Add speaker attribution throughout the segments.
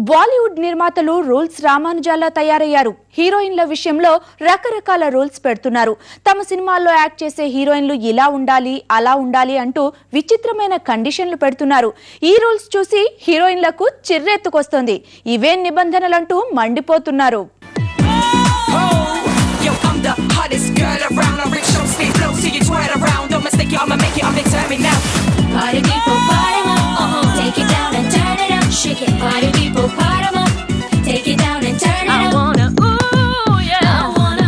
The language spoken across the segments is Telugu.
Speaker 1: బాలీవుడ్ నిర్మాతలు రూల్స్ రామానుజాలా తయారయ్యారు. హీరోయిన్ల విషయంలో రకరకాల రూల్స్ పెడుతున్నారు. తమ సినిమాల్లో యాక్ట్ చేసే హీరోయిన్లు ఇలా ఉండాలి, అలా ఉండాలి అంటూ విచిత్రమైన కండిషన్లు పెడుతున్నారు. ఈ రూల్స్ చూసి హీరోయిన్లకు చిర్రెత్తుకొస్తుంది. ఇవే నిబంధనలంటూ మండిపోతున్నారు.
Speaker 2: Shake it, party people, party up. Take it down and turn it up. I wanna, ooh, yeah. I wanna,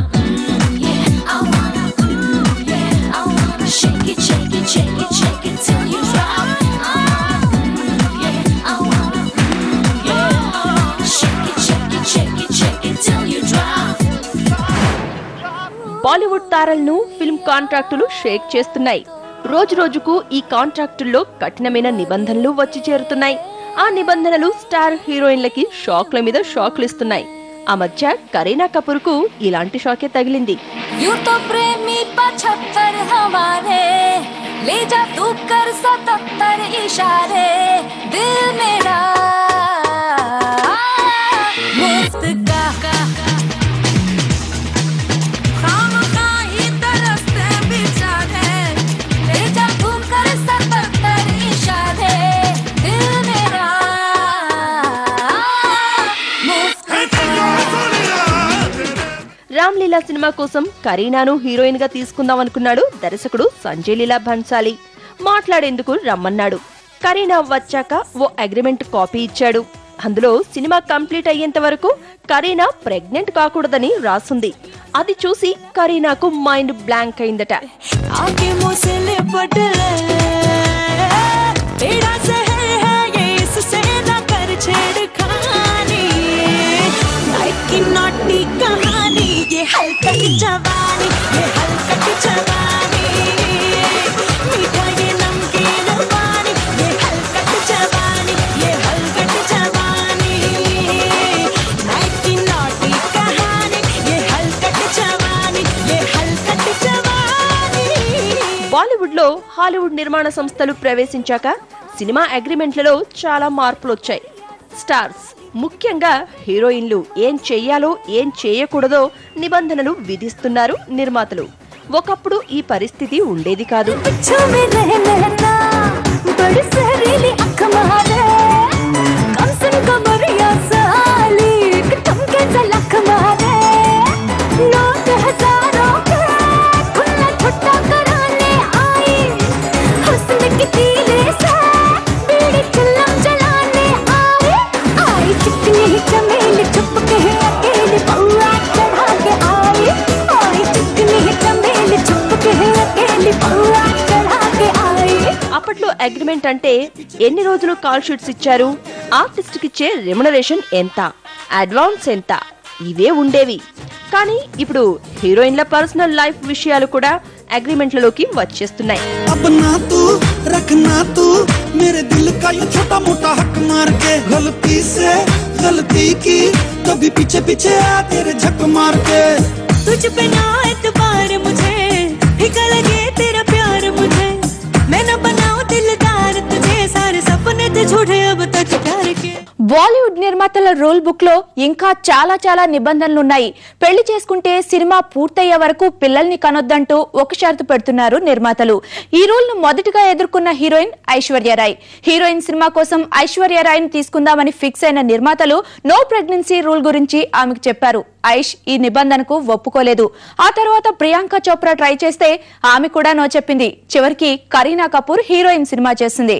Speaker 2: yeah. I wanna, ooh, yeah. I wanna shake it, shake it, shake it, shake it till you drop. Yeah. I wanna, yeah. Shake it, shake it, shake it, shake it till you drop.
Speaker 3: Bollywood తారలను ఫిల్మ్ కాంట్రాక్టులు షేక్ చేస్తున్నాయి. రోజు రోజుకు ఈ కాంట్రాక్టుల్లో కఠినమైన నిబంధనలు వచ్చి చేరుతున్నాయి. ఆ నిబంధనలు స్టార్ హీరోయిన్లకి షాక్ల మీద షాక్లు ఇస్తున్నాయి. ఆ మధ్య కరీనా కపూర్ కు ఇలాంటి షాకే తగిలింది. రామ్లీలా సినిమా కోసం కరీనాను హీరోయిన్ గా తీసుకుందాం అనుకున్నాడు దర్శకుడు సంజయ్ లీలా భన్సాలి. మాట్లాడేందుకు రమ్మన్నాడు. కరీనా వచ్చాక ఓ అగ్రిమెంట్ కాపీ ఇచ్చాడు. అందులో సినిమా కంప్లీట్ అయ్యేంత వరకు కరీనా ప్రెగ్నెంట్ కాకూడదని రాసుంది. అది చూసి కరీనాకు మైండ్ బ్లాంక్ అయిందట. బాలీవుడ్ లో హాలీవుడ్ నిర్మాణ సంస్థలు ప్రవేశించాక సినిమా అగ్రిమెంట్లలో చాలా మార్పులు వచ్చాయి. స్టార్స్, ముఖ్యంగా హీరోయిన్లు ఏం చెయ్యాలో ఏం చేయకూడదో నిబంధనలు విధిస్తున్నారు నిర్మాతలు. ఒకప్పుడు ఈ పరిస్థితి ఉండేది కాదు. అప్పట్లో అగ్రిమెంట్ అంటే ఎన్ని రోజులు కాల్ షీట్స్ ఇచ్చారు, ఆర్టిస్ట్ కిచ్చే రెమ్యునరేషన్ ఎంత, అడ్వాన్స్ ఎంత, ఇవే ఉండేవి. కానీ ఇప్పుడు హీరోయిన్ల పర్సనల్ లైఫ్ విషయాలు కూడా అగ్రిమెంట్లలోకి వచ్చేస్తున్నాయి.
Speaker 1: బాలీవుడ్ నిర్మాతల రూల్ బుక్ లో ఇంకా చాలా నిబంధనలున్నాయి. పెళ్లి చేసుకుంటే సినిమా పూర్తయ్యే వరకు పిల్లల్ని కనొద్దంటూ ఒక షరతు పెడుతున్నారు నిర్మాతలు. ఈ రూల్ ను మొదటగా ఎదుర్కొన్న హీరోయిన్ ఐశ్వర్యరాయ్. హీరోయిన్ సినిమా కోసం ఐశ్వర్యరాయ్ ని తీసుకుందామని ఫిక్స్ అయిన నిర్మాతలు నో ప్రెగ్నెన్సీ రూల్ గురించి ఆమెకు చెప్పారు. ఐష్ ఈ నిబంధనకు ఒప్పుకోలేదు. ఆ తర్వాత ప్రియాంక చోప్రా ట్రై చేస్తే ఆమె కూడా నో చెప్పింది. చివరికి కరీనా కపూర్ హీరోయిన్ సినిమా చేసింది.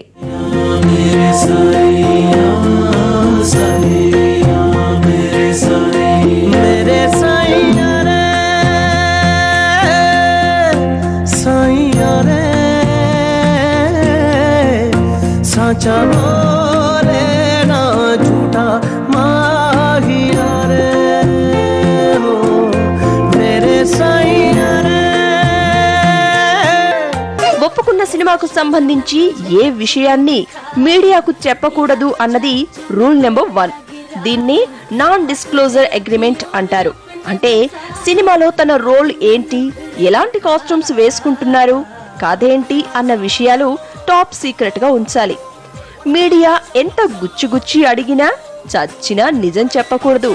Speaker 3: ఒప్పుకున్న సినిమాకు సంబంధించి ఏ విషయాన్ని మీడియాకు చెప్పకూడదు అన్నది రూల్ నెంబర్ 1. దీన్ని నాన్ డిస్క్లోజర్ అగ్రిమెంట్ అంటారు. అంటే సినిమాలో తన రోల్ ఏంటి, ఎలాంటి కాస్ట్యూమ్స్ వేసుకుంటున్నారు, కథేంటి అన్న విషయాలు టాప్ సీక్రెట్ గా ఉంచాలి. మీడియా ఎంత గుచ్చి అడిగినా చచ్చినా నిజం చెప్పకూడదు.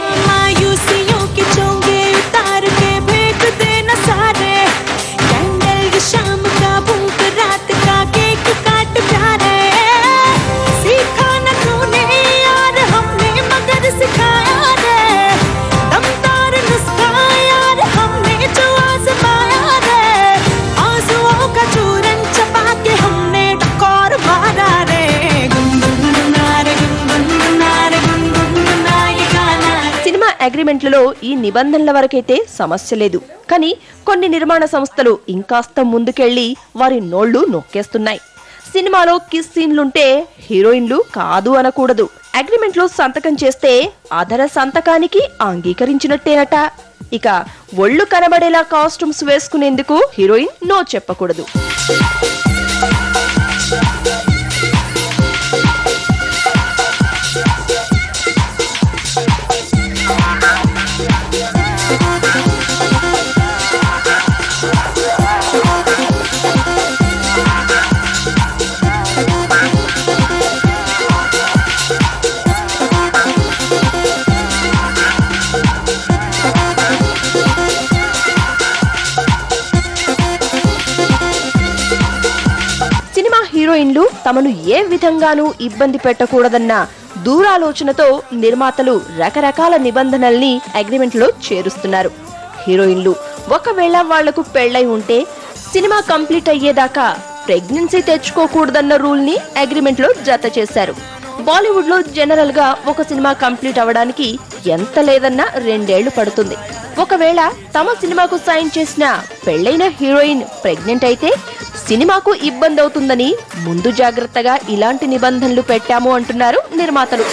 Speaker 3: అగ్రిమెంట్లలో ఈ నిబంధనల వరకైతే సమస్య లేదు. కానీ కొన్ని నిర్మాణ సంస్థలు ఇంకాస్త ముందుకెళ్లి వారి నోళ్లు నొక్కేస్తున్నాయి. సినిమాలో కిస్ సీన్లుంటే హీరోయిన్లు కాదు అనకూడదు. అగ్రిమెంట్ లో సంతకం చేస్తే అదర సంతకానికి అంగీకరించినట్టేనట. ఇక ఒళ్ళు కనబడేలా కాస్ట్యూమ్స్ వేసుకునేందుకు హీరోయిన్ నో చెప్పకూడదు. హీరోయిన్లు తమను ఏ విధంగానూ ఇబ్బంది పెట్టకూడదన్న దూరాలోచనతో నిర్మాతలు రకరకాల నిబంధనల్ని అగ్రిమెంట్ లో చేరుస్తున్నారు. హీరోయిన్లు ఒకవేళ వాళ్లకు పెళ్లై ఉంటే సినిమా కంప్లీట్ అయ్యేదాకా ప్రెగ్నెన్సీ తెచ్చుకోకూడదన్న రూల్ ని అగ్రిమెంట్ లో జత చేశారు. బాలీవుడ్ లో జనరల్ గా ఒక సినిమా కంప్లీట్ అవడానికి ఎంత లేదన్నా 2 ఏళ్లు పడుతుంది. ఒకవేళ తమ సినిమాకు సైన్ చేసిన పెళ్లైన హీరోయిన్ ప్రెగ్నెంట్ అయితే సినిమాకు ఇబ్బంది అవుతుందని ముందు జాగ్రత్తగా ఇలాంటి నిబంధనలు పెట్టాము అంటున్నారు నిర్మాతలు.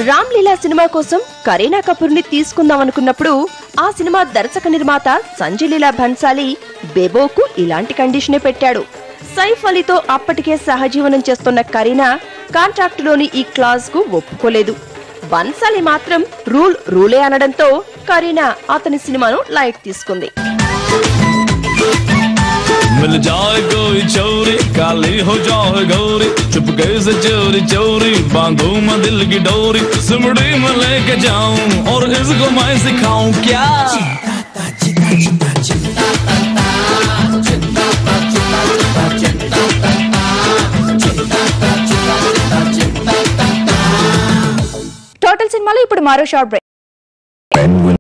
Speaker 3: రామ్ లీలా సినిమా కోసం కరీనా కపూర్ ని తీసుకుందాం అనుకున్నప్పుడు ఆ సినిమా దర్శక నిర్మాత సంజయ్ లీలా భన్సాలి బేబోకు ఇలాంటి కండిషనే పెట్టాడు. సైఫ్ అలీతో అప్పటికే సహజీవనం చేస్తున్న కరీనా కాంట్రాక్టులోని ఈ క్లాజ్ కు ఒప్పుకోలేదు. భన్సాలి మాత్రం రూలే అనడంతో కరీనా అతని సినిమాను లైట్ తీసుకుంది.
Speaker 4: मिल जाए कोई चोरी काली हो जाए गौरी चुपके से चोरी चोरी बांधू मैं दिल की डोरी सिमड़ी में लेके जाऊं और इसको मैं सिखाऊं क्या
Speaker 1: టోటల్ సినిమాలో ఇప్పుడు మరో షార్ట్ బ్రేక్.